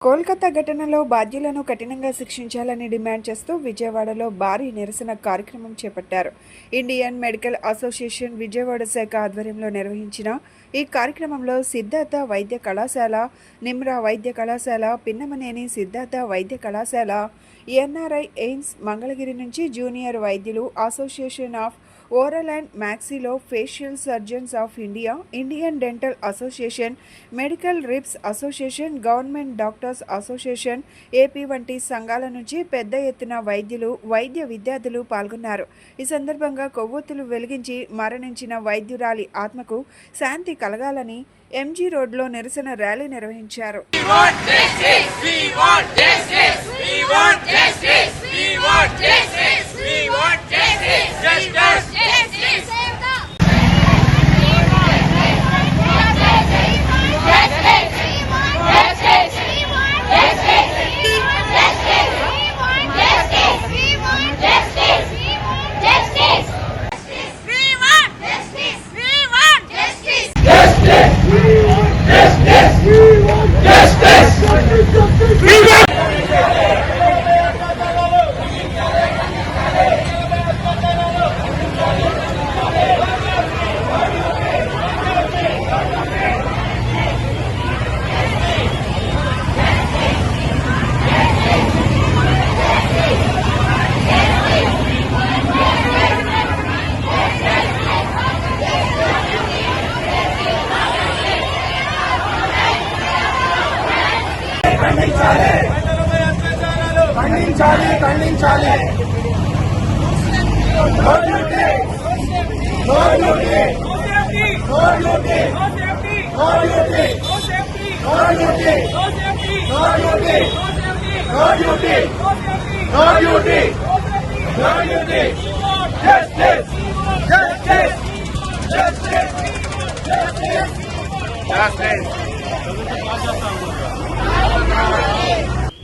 కోల్కతా ఘటనలో బాధ్యులను కఠినంగా శిక్షించాలని డిమాండ్ చేస్తూ విజయవాడలో భారీ నిరసన కార్యక్రమం చేపట్టారు. ఇండియన్ మెడికల్ అసోసియేషన్ విజయవాడ శాఖ ఆధ్వర్యంలో నిర్వహించిన ఈ కార్యక్రమంలో సిద్ధార్థ వైద్య కళాశాల, నిమ్రా వైద్య కళాశాల, పిన్నమనేని సిద్ధార్థ వైద్య కళాశాల, ఎన్ఆర్ఐ ఎయిమ్స్ మంగళగిరి నుంచి జూనియర్ వైద్యులు, association of oral and maxillofacial surgeons of India, Indian dental association, medical reps association, government doctors association, AP వంటి సంఘాల నుంచి పెద్ద ఎత్తున వైద్యులు, వైద్య విద్యార్థులు పాల్గొన్నారు. ఈ సందర్భంగా కొవ్వొత్తులు వెలిగించి మరణించిన వైద్యురాలి ఆత్మకు శాంతి కలగాలని ఎంజీ రోడ్లో నిరసన ర్యాలీ నిర్వహించారు.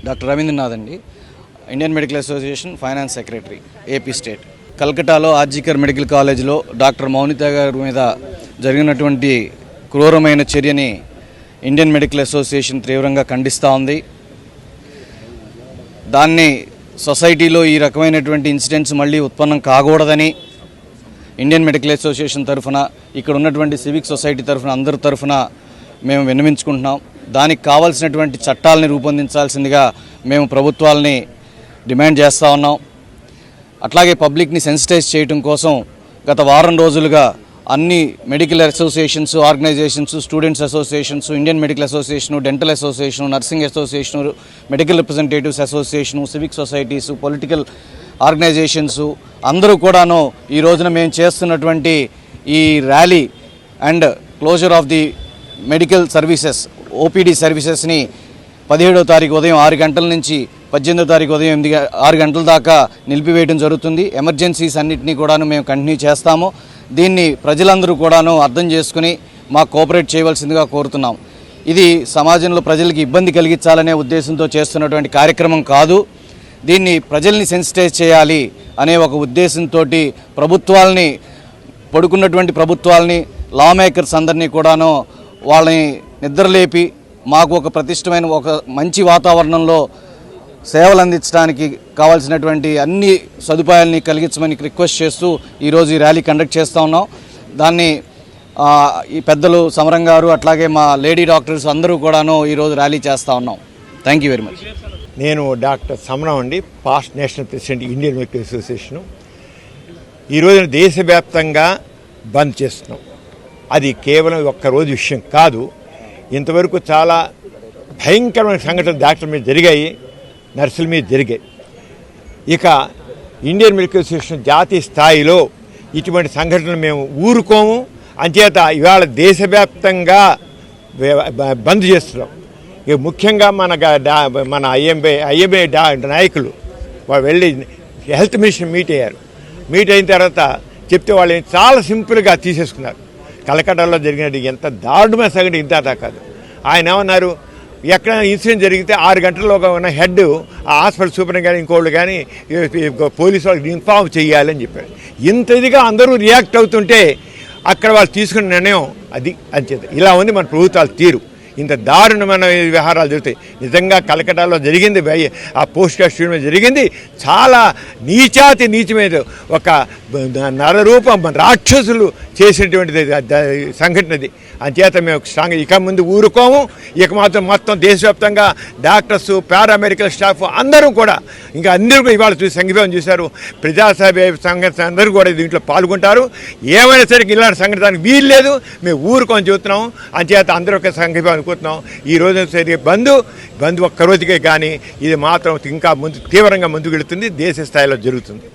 డాక్టర్ రవీంద్రనాథ్ అండి, Indian medical association finance secretary, AP state. కల్కటాలో ఆర్జికర్ మెడికల్ కాలేజ్లో డాక్టర్ మౌనిత గారి మీద జరిగినటువంటి క్రూరమైన చర్యని ఇండియన్ మెడికల్ అసోసియేషన్ తీవ్రంగా ఖండిస్తూ ఉంది. దాన్ని సొసైటీలో ఈ రకమైనటువంటి ఇన్సిడెంట్స్ మళ్ళీ ఉత్పన్నం కాకూడదని ఇండియన్ మెడికల్ అసోసియేషన్ తరఫున, ఇక్కడ ఉన్నటువంటి సివిక్ సొసైటీ తరఫున, అందరి తరఫున మేము విన్నవించుకుంటున్నాం. దానికి కావాల్సినటువంటి చట్టాలని రూపొందించాల్సిందిగా మేము ప్రభుత్వాలని డిమాండ్ చేస్తూ ఉన్నాం. అట్లాగే పబ్లిక్ని సెన్సిటైజ్ చేయడం కోసం గత వారం రోజులుగా అన్ని medical associations, organisations, students associations, Indian medical association, dental association, nursing association, medical representatives association, civic societies, political organisations అందరూ కూడాను ఈ రోజున మేము చేస్తున్నటువంటి ఈ rally and closure of the medical services, OPD సర్వీసెస్ని 17వ తారీఖు ఉదయం 6 గంటల నుంచి 18వ తారీఖు ఉదయం 6 గంటల దాకా నిలిపివేయడం జరుగుతుంది. ఎమర్జెన్సీస్ అన్నింటినీ కూడాను మేము కంటిన్యూ చేస్తాము. దీన్ని ప్రజలందరూ కూడాను అర్థం చేసుకుని మాకు కోఆపరేట్ చేయవలసిందిగా కోరుతున్నాం. ఇది సమాజంలో ప్రజలకి ఇబ్బంది కలిగించాలనే ఉద్దేశంతో చేస్తున్నటువంటి కార్యక్రమం కాదు. దీన్ని ప్రజల్ని సెన్సిటైజ్ చేయాలి అనే ఒక ఉద్దేశంతో ప్రభుత్వాలని, పడుకున్నటువంటి ప్రభుత్వాలని, లా మేకర్స్ అందరినీ కూడాను వాళ్ళని నిద్రలేపి మాకు ఒక ప్రతిష్టమైన ఒక మంచి వాతావరణంలో సేవలు అందించడానికి కావాల్సినటువంటి అన్ని సదుపాయాలని కలిగించమని రిక్వెస్ట్ చేస్తూ ఈరోజు ఈ ర్యాలీ కండక్ట్ చేస్తూ ఉన్నాం. దాన్ని ఈ పెద్దలు సమరం గారు, అట్లాగే మా లేడీ డాక్టర్స్ అందరూ కూడాను ఈరోజు ర్యాలీ చేస్తూ ఉన్నాం. Thank you very much. నేను డాక్టర్ సమరం అండి, past national president Indian medical association. ఈరోజున దేశవ్యాప్తంగా బంద్ చేస్తున్నాం. అది కేవలం ఒక్కరోజు విషయం కాదు. ఇంతవరకు చాలా భయంకరమైన సంఘటనలు డాక్టర్ల మీద జరిగాయి, నర్సుల మీద జరిగాయి. ఇక ఇండియన్ మెడికల్ అసోసియేషన్ జాతీయ స్థాయిలో ఇటువంటి సంఘటనలు మేము ఊరుకోము. అంచేత ఇవాళ దేశవ్యాప్తంగా బంద్ చేస్తున్నాం. ఇక ముఖ్యంగా మన ఐఎంఏ నాయకులు వాళ్ళు వెళ్ళి హెల్త్ మినిస్టర్ మీట్ అయ్యారు. మీట్ అయిన తర్వాత చెప్తే వాళ్ళు చాలా సింపుల్గా తీసేసుకున్నారు. కలకటాలో జరిగినట్టు ఎంత దారుణమైన సంఘటన ఇంత కాదు. ఆయన ఏమన్నారు, ఎక్కడైనా ఇన్సిడెంట్ జరిగితే 6 గంటల్లోగా ఉన్న హెడ్ ఆ హాస్పిటల్ సూపర్ కానీ ఇంకోళ్ళు కానీ పోలీసు వాళ్ళకి ఇన్ఫార్మ్ చేయాలని చెప్పారు. ఇంత ఇదిగా అందరూ రియాక్ట్ అవుతుంటే అక్కడ వాళ్ళు తీసుకున్న నిర్ణయం అది అంచేత ఇలా ఉంది మన ప్రభుత్వాల తీరు. ఇంత దారుణమైన వ్యవహారాలు జరుగుతాయి. నిజంగా కలకటాలో జరిగింది, ఆ పోస్ట్ కార్డ్ స్టూడియో జరిగింది చాలా నీచమైన ఒక నరరూపం రాక్షసులు చేసినటువంటిది సంఘటనది. అంచేత మేము స్ట్రాంగ్ ఇక ముందు ఊరుకోము. ఇక మాత్రం మొత్తం దేశవ్యాప్తంగా డాక్టర్స్, పారామెడికల్ స్టాఫ్ అందరూ కూడా ఇంకా అందరూ ఇవాళ సంఘీభావం చూశారు. ప్రజాసభ సంఘటన అందరూ కూడా దీంట్లో పాల్గొంటారు. ఏమైనా సరే ఇలాంటి సంఘటనకి వీలు లేదు, మేము ఊరుకొని చూస్తున్నాం. అంచేత అందరూ ఒక సంఘీభావం అనుకుంటున్నాం. ఈ రోజు సరే బంద్ ఒక్క రోజుకే కానీ ఇది మాత్రం ఇంకా తీవ్రంగా ముందుకు వెళుతుంది, దేశ స్థాయిలో జరుగుతుంది.